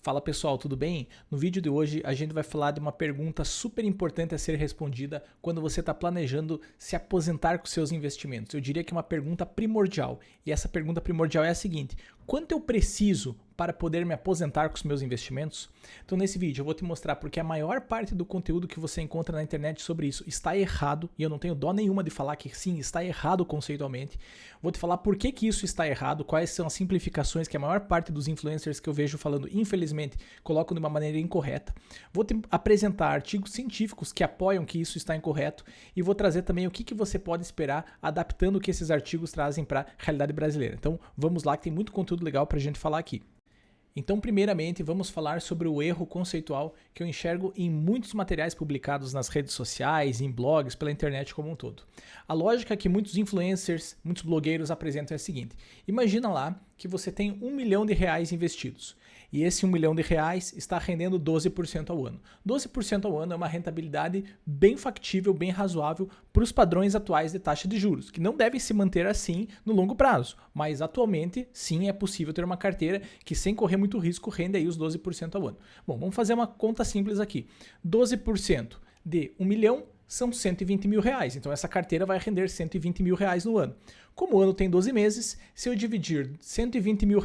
Fala pessoal, tudo bem? No vídeo de hoje a gente vai falar de uma pergunta super importante a ser respondida quando você está planejando se aposentar com seus investimentos. Eu diria que é uma pergunta primordial. E essa pergunta primordial é a seguinte: quanto eu preciso para poder me aposentar com os meus investimentos? Então nesse vídeo eu vou te mostrar porque a maior parte do conteúdo que você encontra na internet sobre isso está errado, e eu não tenho dó nenhuma de falar que sim, está errado conceitualmente. Vou te falar por que isso está errado, quais são as simplificações que a maior parte dos influencers que eu vejo falando, infelizmente, colocam de uma maneira incorreta. Vou te apresentar artigos científicos que apoiam que isso está incorreto e vou trazer também o que você pode esperar adaptando o que esses artigos trazem para a realidade brasileira. Então vamos lá que tem muito conteúdo legal para a gente falar aqui. Então, primeiramente, vamos falar sobre o erro conceitual que eu enxergo em muitos materiais publicados nas redes sociais, em blogs, pela internet como um todo. A lógica que muitos influencers, muitos blogueiros apresentam é a seguinte: imagina lá que você tem R$1 milhão investidos e esse R$1 milhão está rendendo 12% ao ano. 12% ao ano é uma rentabilidade bem factível, bem razoável para os padrões atuais de taxa de juros, que não devem se manter assim no longo prazo, mas atualmente sim é possível ter uma carteira que, sem correr muito risco, rende aí os 12% ao ano. Bom, vamos fazer uma conta simples aqui. 12% de R$1 milhão são R$120 mil, então essa carteira vai render R$120 mil no ano. Como o ano tem 12 meses, se eu dividir R$120 mil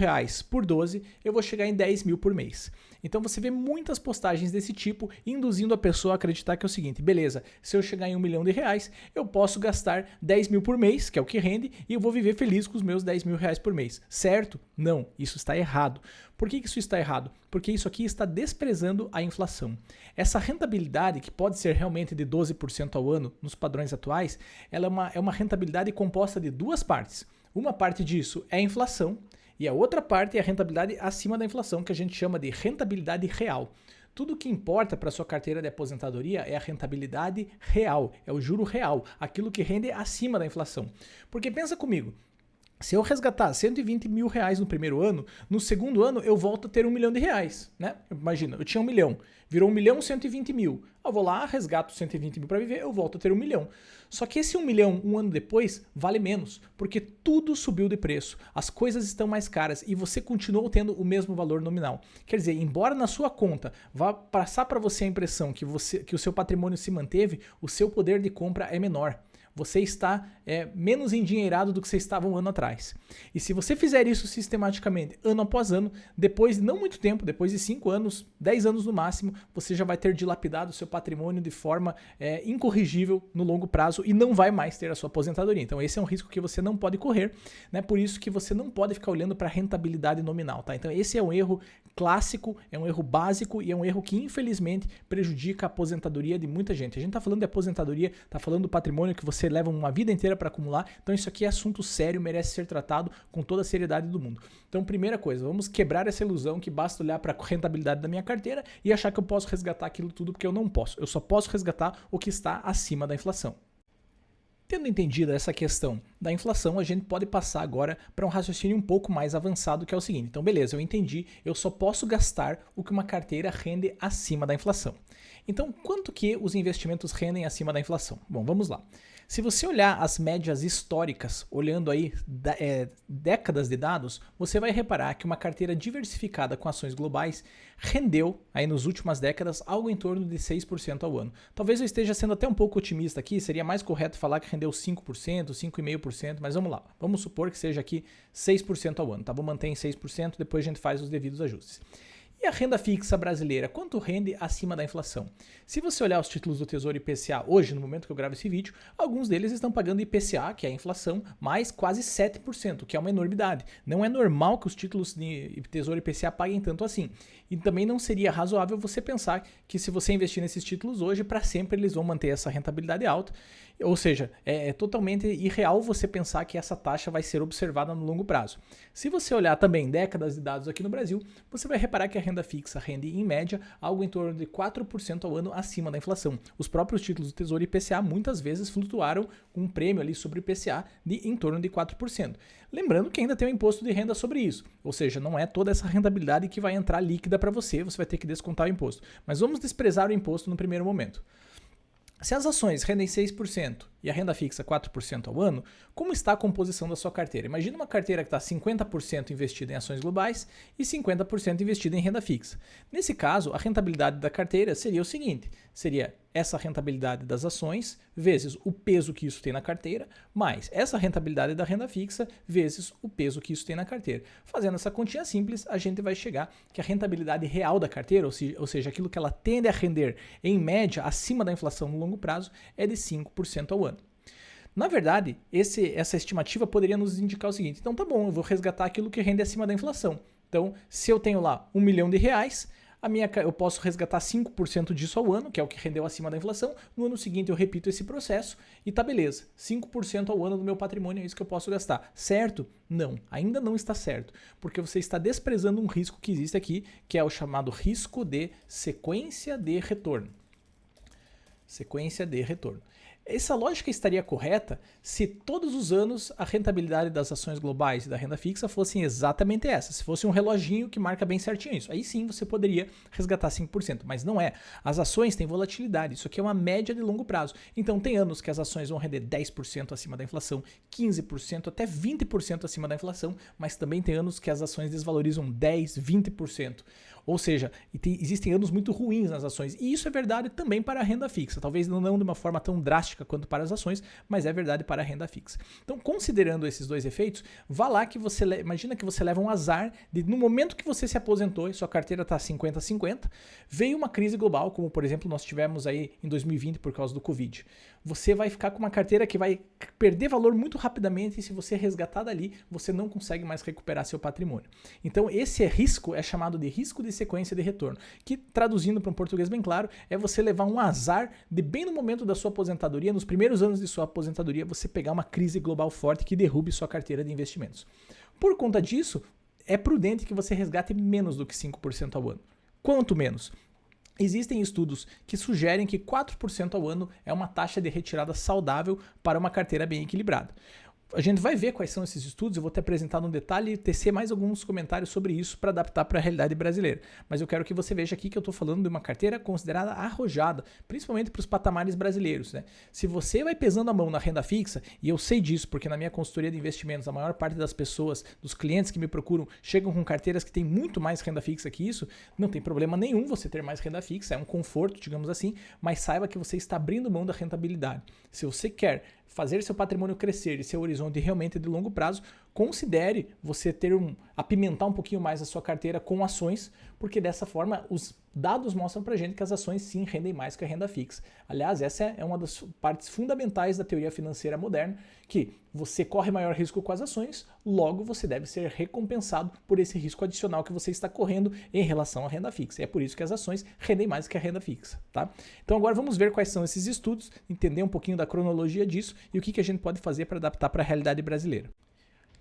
por 12, eu vou chegar em 10 mil por mês. Então você vê muitas postagens desse tipo induzindo a pessoa a acreditar que é o seguinte: beleza, se eu chegar em R$1 milhão, eu posso gastar 10 mil por mês, que é o que rende, e eu vou viver feliz com os meus 10 mil por mês. Certo? Não, isso está errado. Por que isso está errado? Porque isso aqui está desprezando a inflação. Essa rentabilidade, que pode ser realmente de 12% ao ano nos padrões atuais, ela é uma rentabilidade composta de duas partes. Uma parte disso é a inflação e a outra parte é a rentabilidade acima da inflação, que a gente chama de rentabilidade real. Tudo que importa para sua carteira de aposentadoria é a rentabilidade real, é o juro real, aquilo que rende acima da inflação. Porque pensa comigo, se eu resgatar R$120 mil no primeiro ano, no segundo ano eu volto a ter R$1 milhão, né? Imagina, eu tinha R$1 milhão, virou R$1 milhão, 120 mil. Eu vou lá, resgato 120 mil para viver, eu volto a ter R$1 milhão. Só que esse R$1 milhão, um ano depois, vale menos, porque tudo subiu de preço, as coisas estão mais caras e você continuou tendo o mesmo valor nominal. Quer dizer, embora na sua conta vá passar para você a impressão que o seu patrimônio se manteve, o seu poder de compra é menor. Você está menos endinheirado do que você estava um ano atrás. E se você fizer isso sistematicamente, ano após ano, depois de não muito tempo, depois de 5 anos, 10 anos no máximo, você já vai ter dilapidado o seu patrimônio de forma incorrigível no longo prazo e não vai mais ter a sua aposentadoria. Então esse é um risco que você não pode correr, né? Por isso que você não pode ficar olhando para a rentabilidade nominal, tá? Então esse é um erro clássico, é um erro básico e é um erro que infelizmente prejudica a aposentadoria de muita gente. A gente está falando de aposentadoria, está falando do patrimônio que você leva uma vida inteira para acumular, então isso aqui é assunto sério, merece ser tratado com toda a seriedade do mundo. Então, primeira coisa, vamos quebrar essa ilusão que basta olhar para a rentabilidade da minha carteira e achar que eu posso resgatar aquilo tudo, porque eu não posso. Eu só posso resgatar o que está acima da inflação. Tendo entendido essa questão da inflação, a gente pode passar agora para um raciocínio um pouco mais avançado, que é o seguinte: então beleza, eu entendi, eu só posso gastar o que uma carteira rende acima da inflação. Então, quanto que os investimentos rendem acima da inflação? Bom, vamos lá. Se você olhar as médias históricas, olhando aí décadas de dados, você vai reparar que uma carteira diversificada com ações globais rendeu aí nas últimas décadas algo em torno de 6% ao ano. Talvez eu esteja sendo até um pouco otimista aqui, seria mais correto falar que rendeu 5%, 5,5%, mas vamos lá. Vamos supor que seja aqui 6% ao ano, tá? Vou manter em 6%, depois a gente faz os devidos ajustes. E a renda fixa brasileira, quanto rende acima da inflação? Se você olhar os títulos do Tesouro IPCA, hoje, no momento que eu gravo esse vídeo, alguns deles estão pagando IPCA, que é a inflação, mais quase 7%, que é uma enormidade. Não é normal que os títulos de Tesouro IPCA paguem tanto assim. E também não seria razoável você pensar que se você investir nesses títulos hoje, para sempre eles vão manter essa rentabilidade alta. Ou seja, é totalmente irreal você pensar que essa taxa vai ser observada no longo prazo. Se você olhar também décadas de dados aqui no Brasil, você vai reparar que a renda fixa rende, em média, algo em torno de 4% ao ano acima da inflação. Os próprios títulos do Tesouro IPCA muitas vezes flutuaram com um prêmio ali sobre o IPCA de em torno de 4%. Lembrando que ainda tem o imposto de renda sobre isso, ou seja, não é toda essa rentabilidade que vai entrar líquida para você vai ter que descontar o imposto. Mas vamos desprezar o imposto no primeiro momento. Se as ações rendem 6% e a renda fixa 4% ao ano, como está a composição da sua carteira? Imagina uma carteira que está 50% investida em ações globais e 50% investida em renda fixa. Nesse caso, a rentabilidade da carteira seria o seguinte, seria essa rentabilidade das ações vezes o peso que isso tem na carteira, mais essa rentabilidade da renda fixa vezes o peso que isso tem na carteira. Fazendo essa continha simples, a gente vai chegar que a rentabilidade real da carteira, ou seja, aquilo que ela tende a render em média acima da inflação no longo prazo, é de 5% ao ano. Na verdade, essa estimativa poderia nos indicar o seguinte, então tá bom, eu vou resgatar aquilo que rende acima da inflação. Então, se eu tenho lá R$1 milhão, eu posso resgatar 5% disso ao ano, que é o que rendeu acima da inflação. No ano seguinte eu repito esse processo e tá beleza. 5% ao ano do meu patrimônio é isso que eu posso gastar. Certo? Não, ainda não está certo, porque você está desprezando um risco que existe aqui, que é o chamado risco de sequência de retorno. Sequência de retorno. Essa lógica estaria correta se todos os anos a rentabilidade das ações globais e da renda fixa fossem exatamente essa. Se fosse um reloginho que marca bem certinho isso. Aí sim você poderia resgatar 5%, mas não é. As ações têm volatilidade, isso aqui é uma média de longo prazo. Então tem anos que as ações vão render 10% acima da inflação, 15%, até 20% acima da inflação, mas também tem anos que as ações desvalorizam 10%, 20%. Ou seja, existem anos muito ruins nas ações. E isso é verdade também para a renda fixa. Talvez não de uma forma tão drástica quanto para as ações, mas é verdade para a renda fixa. Então, considerando esses dois efeitos, vá lá que imagina que você leva um azar de no momento que você se aposentou e sua carteira está 50-50, veio uma crise global, como por exemplo nós tivemos aí em 2020 por causa do Covid. Você vai ficar com uma carteira que vai perder valor muito rapidamente e se você resgatar dali, você não consegue mais recuperar seu patrimônio. Então, esse risco é chamado de risco de sequência de retorno, que traduzindo para um português bem claro, é você levar um azar de bem no momento da sua aposentadoria, nos primeiros anos de sua aposentadoria, você pegar uma crise global forte que derrube sua carteira de investimentos. Por conta disso, é prudente que você resgate menos do que 5% ao ano. Quanto menos? Existem estudos que sugerem que 4% ao ano é uma taxa de retirada saudável para uma carteira bem equilibrada. A gente vai ver quais são esses estudos, eu vou te apresentar no detalhe e tecer mais alguns comentários sobre isso para adaptar para a realidade brasileira. Mas eu quero que você veja aqui que eu estou falando de uma carteira considerada arrojada, principalmente para os patamares brasileiros, né? Se você vai pesando a mão na renda fixa, e eu sei disso porque na minha consultoria de investimentos a maior parte das pessoas, dos clientes que me procuram, chegam com carteiras que têm muito mais renda fixa que isso, não tem problema nenhum você ter mais renda fixa, é um conforto, digamos assim, mas saiba que você está abrindo mão da rentabilidade. Se você quer fazer seu patrimônio crescer e seu horizonte realmente de longo prazo, considere você apimentar um pouquinho mais a sua carteira com ações, porque dessa forma os dados mostram pra gente que as ações sim rendem mais que a renda fixa. Aliás, essa é uma das partes fundamentais da teoria financeira moderna, que você corre maior risco com as ações, logo você deve ser recompensado por esse risco adicional que você está correndo em relação à renda fixa. E é por isso que as ações rendem mais que a renda fixa, tá? Então agora vamos ver quais são esses estudos, entender um pouquinho da cronologia disso e o que a gente pode fazer para adaptar para a realidade brasileira.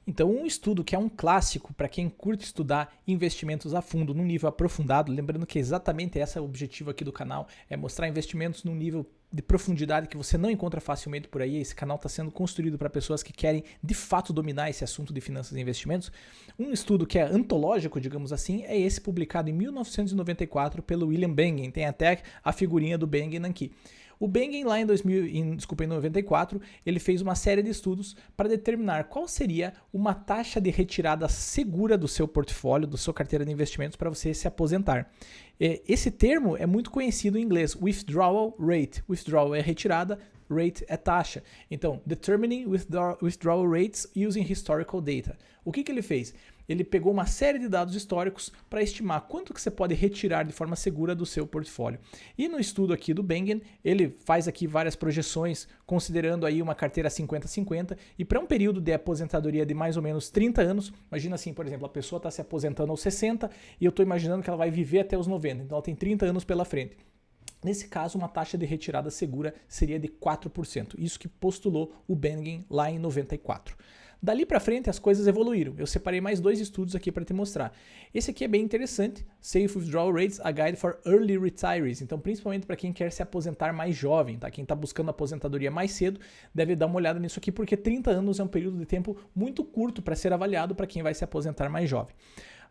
Então, um estudo que é um clássico para quem curte estudar investimentos a fundo, num nível aprofundado, lembrando que exatamente esse é o objetivo aqui do canal, é mostrar investimentos num nível de profundidade que você não encontra facilmente por aí. Esse canal está sendo construído para pessoas que querem de fato dominar esse assunto de finanças e investimentos. Um estudo que é antológico, digamos assim, é esse publicado em 1994 pelo William Bengen. Tem até a figurinha do Bengen aqui. O Bengen, lá em 94, ele fez uma série de estudos para determinar qual seria uma taxa de retirada segura do seu portfólio, da sua carteira de investimentos para você se aposentar. Esse termo é muito conhecido em inglês, withdrawal rate. Withdrawal é retirada, rate é taxa. Então, determining withdrawal rates using historical data. O que ele fez? Ele pegou uma série de dados históricos para estimar quanto que você pode retirar de forma segura do seu portfólio. E no estudo aqui do Bengen, ele faz aqui várias projeções, considerando aí uma carteira 50-50, e para um período de aposentadoria de mais ou menos 30 anos, imagina assim, por exemplo, a pessoa está se aposentando aos 60 e eu estou imaginando que ela vai viver até os 90, então ela tem 30 anos pela frente. Nesse caso, uma taxa de retirada segura seria de 4%, isso que postulou o Bengen lá em 94. Dali para frente as coisas evoluíram. Eu separei mais dois estudos aqui para te mostrar. Esse aqui é bem interessante, Safe Withdrawal Rates, a Guide for Early Retirees. Então, principalmente para quem quer se aposentar mais jovem, tá? Quem está buscando aposentadoria mais cedo, deve dar uma olhada nisso aqui, porque 30 anos é um período de tempo muito curto para ser avaliado para quem vai se aposentar mais jovem.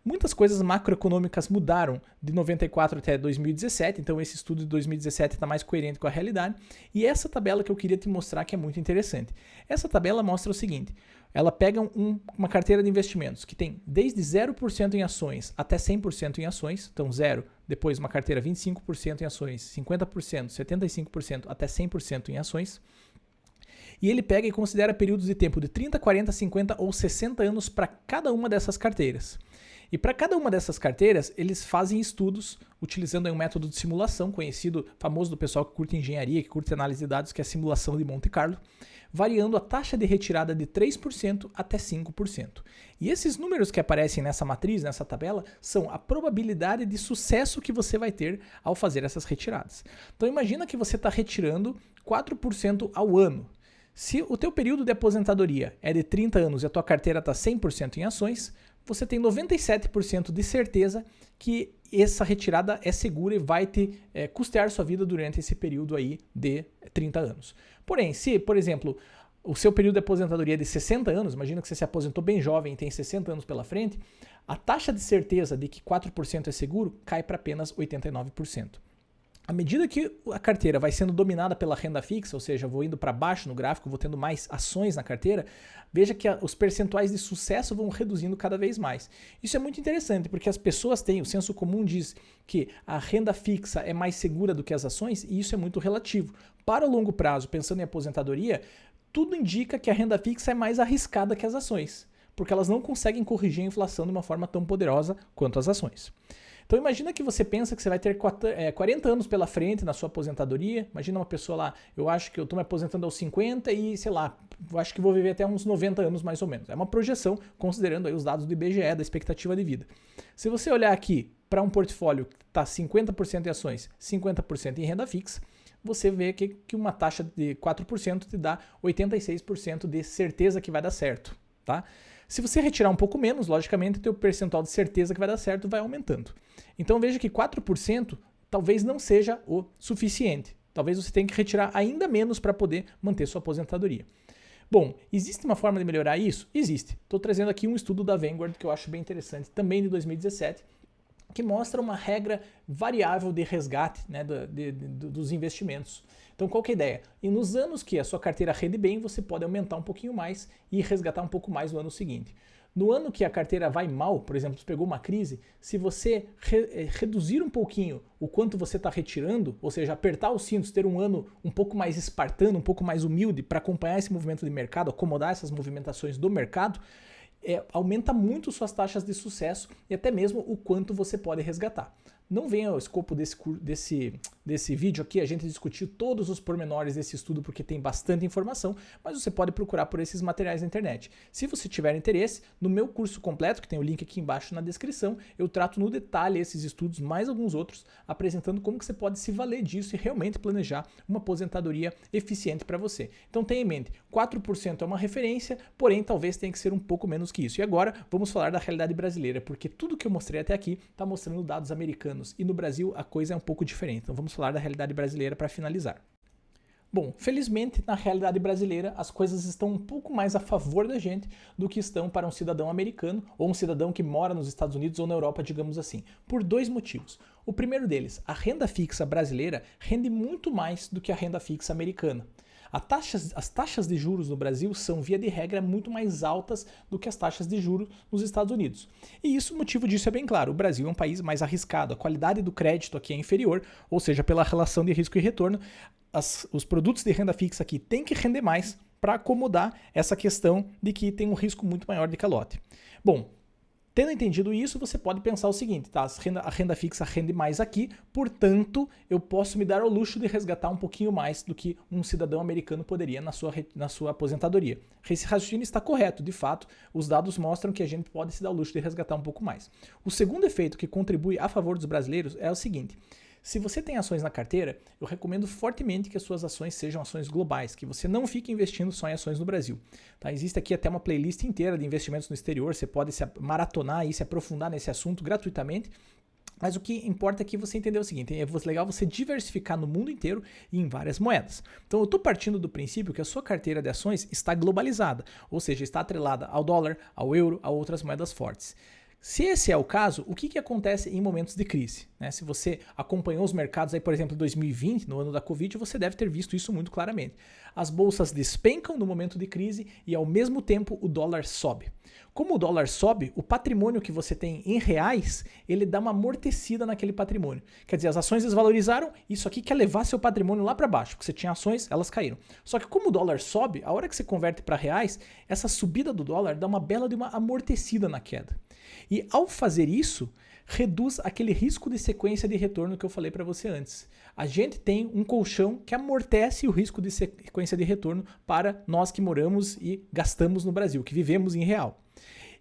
Muitas coisas macroeconômicas mudaram de 94 até 2017, então esse estudo de 2017 está mais coerente com a realidade. E essa tabela que eu queria te mostrar que é muito interessante. Essa tabela mostra o seguinte, ela pega uma carteira de investimentos que tem desde 0% em ações até 100% em ações, então 0, depois uma carteira 25% em ações, 50%, 75% até 100% em ações. E ele pega e considera períodos de tempo de 30, 40, 50 ou 60 anos para cada uma dessas carteiras. E para cada uma dessas carteiras, eles fazem estudos utilizando um método de simulação conhecido, famoso do pessoal que curte engenharia, que curte análise de dados, que é a simulação de Monte Carlo, variando a taxa de retirada de 3% até 5%. E esses números que aparecem nessa matriz, nessa tabela, são a probabilidade de sucesso que você vai ter ao fazer essas retiradas. Então imagina que você está retirando 4% ao ano. Se o teu período de aposentadoria é de 30 anos e a tua carteira está 100% em ações, você tem 97% de certeza que essa retirada é segura e vai te custear sua vida durante esse período aí de 30 anos. Porém, se, por exemplo, o seu período de aposentadoria é de 60 anos, imagina que você se aposentou bem jovem e tem 60 anos pela frente, a taxa de certeza de que 4% é seguro cai para apenas 89%. À medida que a carteira vai sendo dominada pela renda fixa, ou seja, vou indo para baixo no gráfico, vou tendo mais ações na carteira, veja que os percentuais de sucesso vão reduzindo cada vez mais. Isso é muito interessante, porque as pessoas têm, o senso comum diz que a renda fixa é mais segura do que as ações, e isso é muito relativo. Para o longo prazo, pensando em aposentadoria, tudo indica que a renda fixa é mais arriscada que as ações, porque elas não conseguem corrigir a inflação de uma forma tão poderosa quanto as ações. Então imagina que você pensa que você vai ter 40 anos pela frente na sua aposentadoria. Imagina uma pessoa lá, eu acho que eu estou me aposentando aos 50 e, sei lá, eu acho que vou viver até uns 90 anos mais ou menos. É uma projeção, considerando aí os dados do IBGE, da expectativa de vida. Se você olhar aqui para um portfólio que está 50% em ações, 50% em renda fixa, você vê que uma taxa de 4% te dá 86% de certeza que vai dar certo, tá? Se você retirar um pouco menos, logicamente, o teu percentual de certeza que vai dar certo vai aumentando. Então veja que 4% talvez não seja o suficiente. Talvez você tenha que retirar ainda menos para poder manter sua aposentadoria. Bom, existe uma forma de melhorar isso? Existe. Estou trazendo aqui um estudo da Vanguard que eu acho bem interessante, também de 2017, que mostra uma regra variável de resgate, né, dos investimentos. Então qual que é a ideia? E nos anos que a sua carteira rende bem, você pode aumentar um pouquinho mais e resgatar um pouco mais no ano seguinte. No ano que a carteira vai mal, por exemplo, você pegou uma crise, se você reduzir um pouquinho o quanto você está retirando, ou seja, apertar os cintos, ter um ano um pouco mais espartano, um pouco mais humilde para acompanhar esse movimento de mercado, acomodar essas movimentações do mercado, aumenta muito suas taxas de sucesso e até mesmo o quanto você pode resgatar. Não vem ao escopo desse vídeo aqui a gente discutir todos os pormenores desse estudo porque tem bastante informação, mas você pode procurar por esses materiais na internet. Se você tiver interesse, no meu curso completo, que tem o link aqui embaixo na descrição, eu trato no detalhe esses estudos, mais alguns outros, apresentando como que você pode se valer disso e realmente planejar uma aposentadoria eficiente para você. Então tenha em mente, 4% é uma referência, porém talvez tenha que ser um pouco menos que isso. E agora vamos falar da realidade brasileira, porque tudo que eu mostrei até aqui está mostrando dados americanos. E no Brasil a coisa é um pouco diferente. Então vamos falar da realidade brasileira para finalizar. Bom, felizmente na realidade brasileira as coisas estão um pouco mais a favor da gente do que estão para um cidadão americano ou um cidadão que mora nos Estados Unidos ou na Europa, digamos assim, por dois motivos. O primeiro deles, a renda fixa brasileira rende muito mais do que a renda fixa americana. As taxas de juros no Brasil são, via de regra, muito mais altas do que as taxas de juros nos Estados Unidos. E o motivo disso é bem claro, o Brasil é um país mais arriscado, a qualidade do crédito aqui é inferior, ou seja, pela relação de risco e retorno, os produtos de renda fixa aqui têm que render mais para acomodar essa questão de que tem um risco muito maior de calote. Bom, tendo entendido isso, você pode pensar o seguinte, tá? A renda fixa rende mais aqui, portanto, eu posso me dar ao luxo de resgatar um pouquinho mais do que um cidadão americano poderia na sua aposentadoria. Esse raciocínio está correto, de fato, os dados mostram que a gente pode se dar ao luxo de resgatar um pouco mais. O segundo efeito que contribui a favor dos brasileiros é o seguinte: se você tem ações na carteira, eu recomendo fortemente que as suas ações sejam ações globais, que você não fique investindo só em ações no Brasil. Tá? Existe aqui até uma playlist inteira de investimentos no exterior, você pode se maratonar e se aprofundar nesse assunto gratuitamente. Mas o que importa é que você entender o seguinte, é legal você diversificar no mundo inteiro e em várias moedas. Então eu estou partindo do princípio que a sua carteira de ações está globalizada, ou seja, está atrelada ao dólar, ao euro, a outras moedas fortes. Se esse é o caso, o que acontece em momentos de crise? Né? Se você acompanhou os mercados aí, por exemplo, em 2020, no ano da Covid, você deve ter visto isso muito claramente. As bolsas despencam no momento de crise e, ao mesmo tempo, o dólar sobe. Como o dólar sobe, o patrimônio que você tem em reais, ele dá uma amortecida naquele patrimônio. Quer dizer, as ações desvalorizaram, isso aqui quer levar seu patrimônio lá para baixo, porque você tinha ações, elas caíram. Só que como o dólar sobe, a hora que você converte para reais, essa subida do dólar dá uma bela de uma amortecida na queda. E ao fazer isso, reduz aquele risco de sequência de retorno que eu falei para você antes. A gente tem um colchão que amortece o risco de sequência de retorno para nós que moramos e gastamos no Brasil, que vivemos em real.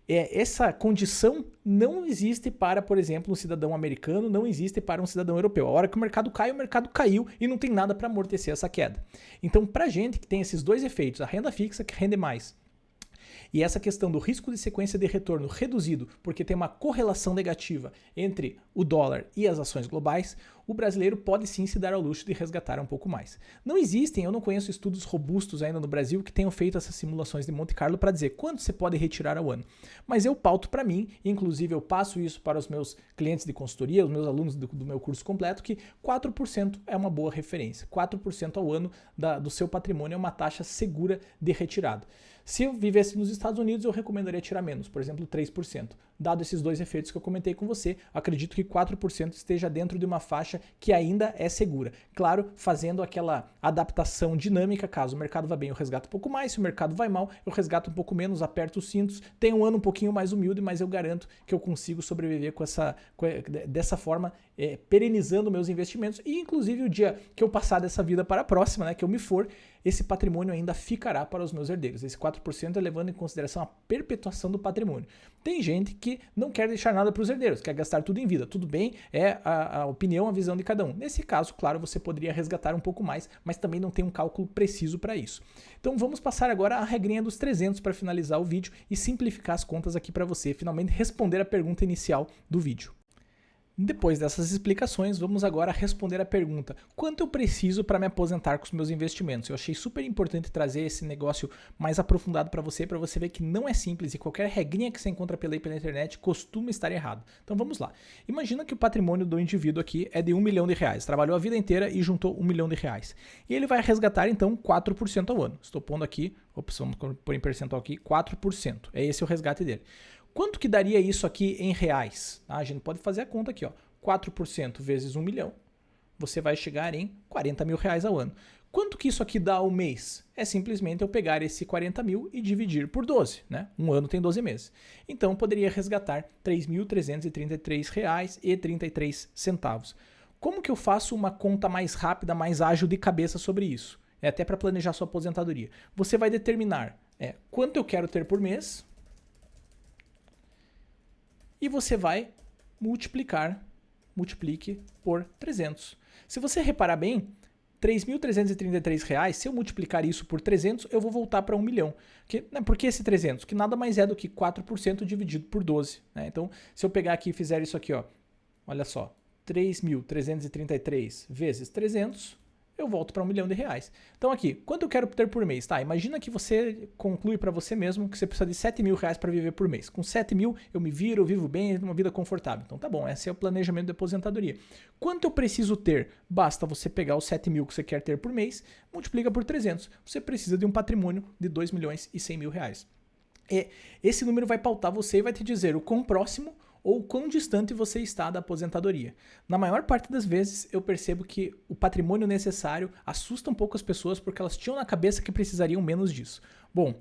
Essa condição não existe para, por exemplo, um cidadão americano, não existe para um cidadão europeu. A hora que o mercado cai, o mercado caiu e não tem nada para amortecer essa queda. Então, para a gente que tem esses dois efeitos, a renda fixa que rende mais, e essa questão do risco de sequência de retorno reduzido, porque tem uma correlação negativa entre o dólar e as ações globais, o brasileiro pode sim se dar ao luxo de resgatar um pouco mais. Não existem, eu não conheço estudos robustos ainda no Brasil que tenham feito essas simulações de Monte Carlo para dizer quanto você pode retirar ao ano. Mas eu pauto para mim, inclusive eu passo isso para os meus clientes de consultoria, os meus alunos do meu curso completo, que 4% é uma boa referência. 4% ao ano do seu patrimônio é uma taxa segura de retirada. Se eu vivesse nos Estados Unidos, eu recomendaria tirar menos, por exemplo, 3%. Dado esses dois efeitos que eu comentei com você, acredito que 4% esteja dentro de uma faixa que ainda é segura. Claro, fazendo aquela adaptação dinâmica, caso o mercado vá bem, eu resgato um pouco mais, se o mercado vai mal, eu resgato um pouco menos, aperto os cintos, tenho um ano um pouquinho mais humilde, mas eu garanto que eu consigo sobreviver dessa forma, perenizando meus investimentos e, inclusive, o dia que eu passar dessa vida para a próxima, né, que eu me for, esse patrimônio ainda ficará para os meus herdeiros. Esse 4% é levando em consideração a perpetuação do patrimônio. Tem gente que não quer deixar nada para os herdeiros, quer gastar tudo em vida. Tudo bem, é a opinião, a visão de cada um. Nesse caso, claro, você poderia resgatar um pouco mais, mas também não tem um cálculo preciso para isso. Então vamos passar agora a regrinha dos 300 para finalizar o vídeo e simplificar as contas aqui para você, finalmente responder a pergunta inicial do vídeo. Depois dessas explicações, vamos agora responder a pergunta: quanto eu preciso para me aposentar com os meus investimentos? Eu achei super importante trazer esse negócio mais aprofundado para você ver que não é simples e qualquer regrinha que você encontra pela internet costuma estar errado. Então vamos lá. Imagina que o patrimônio do indivíduo aqui é de R$1 milhão, trabalhou a vida inteira e juntou R$1 milhão. E ele vai resgatar então 4% ao ano. Estou pondo aqui, vamos pôr em percentual aqui, 4%. É esse o resgate dele. Quanto que daria isso aqui em reais? A gente pode fazer a conta aqui, ó. 4% vezes 1 milhão, você vai chegar em R$40 mil ao ano. Quanto que isso aqui dá ao mês? É simplesmente eu pegar esse 40 mil e dividir por 12, né? Um ano tem 12 meses. Então, eu poderia resgatar R$ 3.333,33. Como que eu faço uma conta mais rápida, mais ágil de cabeça sobre isso? É até para planejar sua aposentadoria. Você vai determinar quanto eu quero ter por mês, e você vai multiplique por 300. Se você reparar bem, R$ 3.333, se eu multiplicar isso por 300, eu vou voltar para 1 milhão. Por que esse 300? Que nada mais é do que 4% dividido por 12. Né? Então, se eu pegar aqui e fizer isso aqui, ó, olha só, 3.333 vezes 300, eu volto para R$1 milhão. Então aqui, quanto eu quero ter por mês? Tá, imagina que você conclui para você mesmo que você precisa de R$7 mil para viver por mês. Com 7 mil eu me viro, eu vivo bem, uma vida confortável. Então tá bom, esse é o planejamento de aposentadoria. Quanto eu preciso ter? Basta você pegar os 7 mil que você quer ter por mês, multiplica por 300. Você precisa de um patrimônio de R$2.100.000. E esse número vai pautar você e vai te dizer o quão próximo ou quão distante você está da aposentadoria. Na maior parte das vezes, eu percebo que o patrimônio necessário assusta um pouco as pessoas porque elas tinham na cabeça que precisariam menos disso. Bom,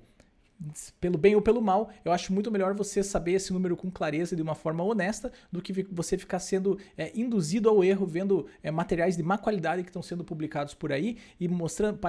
pelo bem ou pelo mal, eu acho muito melhor você saber esse número com clareza de uma forma honesta do que você ficar sendo induzido ao erro vendo materiais de má qualidade que estão sendo publicados por aí e mostrando,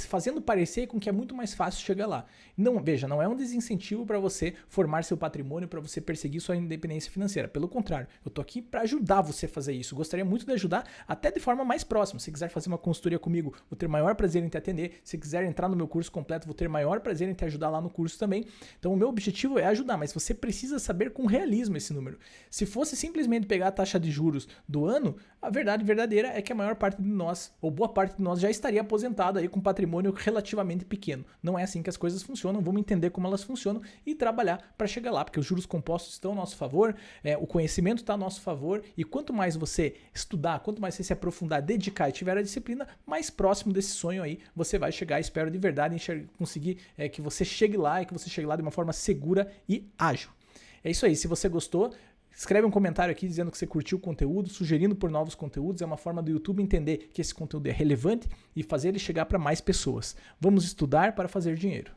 fazendo parecer com que é muito mais fácil chegar lá. Não, veja, não é um desincentivo para você formar seu patrimônio, para você perseguir sua independência financeira. Pelo contrário, eu tô aqui para ajudar você a fazer isso. Gostaria muito de ajudar até de forma mais próxima. Se quiser fazer uma consultoria comigo, vou ter maior prazer em te atender. Se quiser entrar no meu curso completo, vou ter maior prazer em te ajudar lá no curso também. Então o meu objetivo é ajudar, mas você precisa saber com realismo esse número. Se fosse simplesmente pegar a taxa de juros do ano, a verdade verdadeira é que a maior parte de nós, ou boa parte de nós, já estaria aposentado aí com patrimônio relativamente pequeno. Não é assim que as coisas funcionam, vamos entender como elas funcionam e trabalhar para chegar lá, porque os juros compostos estão a nosso favor, o conhecimento está a nosso favor, e quanto mais você estudar, quanto mais você se aprofundar, dedicar e tiver a disciplina, mais próximo desse sonho aí você vai chegar. Espero de verdade conseguir que você chegue lá e que você chegue lá de uma forma segura e ágil. É isso aí, se você gostou, escreve um comentário aqui dizendo que você curtiu o conteúdo, sugerindo por novos conteúdos. É uma forma do YouTube entender que esse conteúdo é relevante e fazer ele chegar para mais pessoas. Vamos estudar para fazer dinheiro.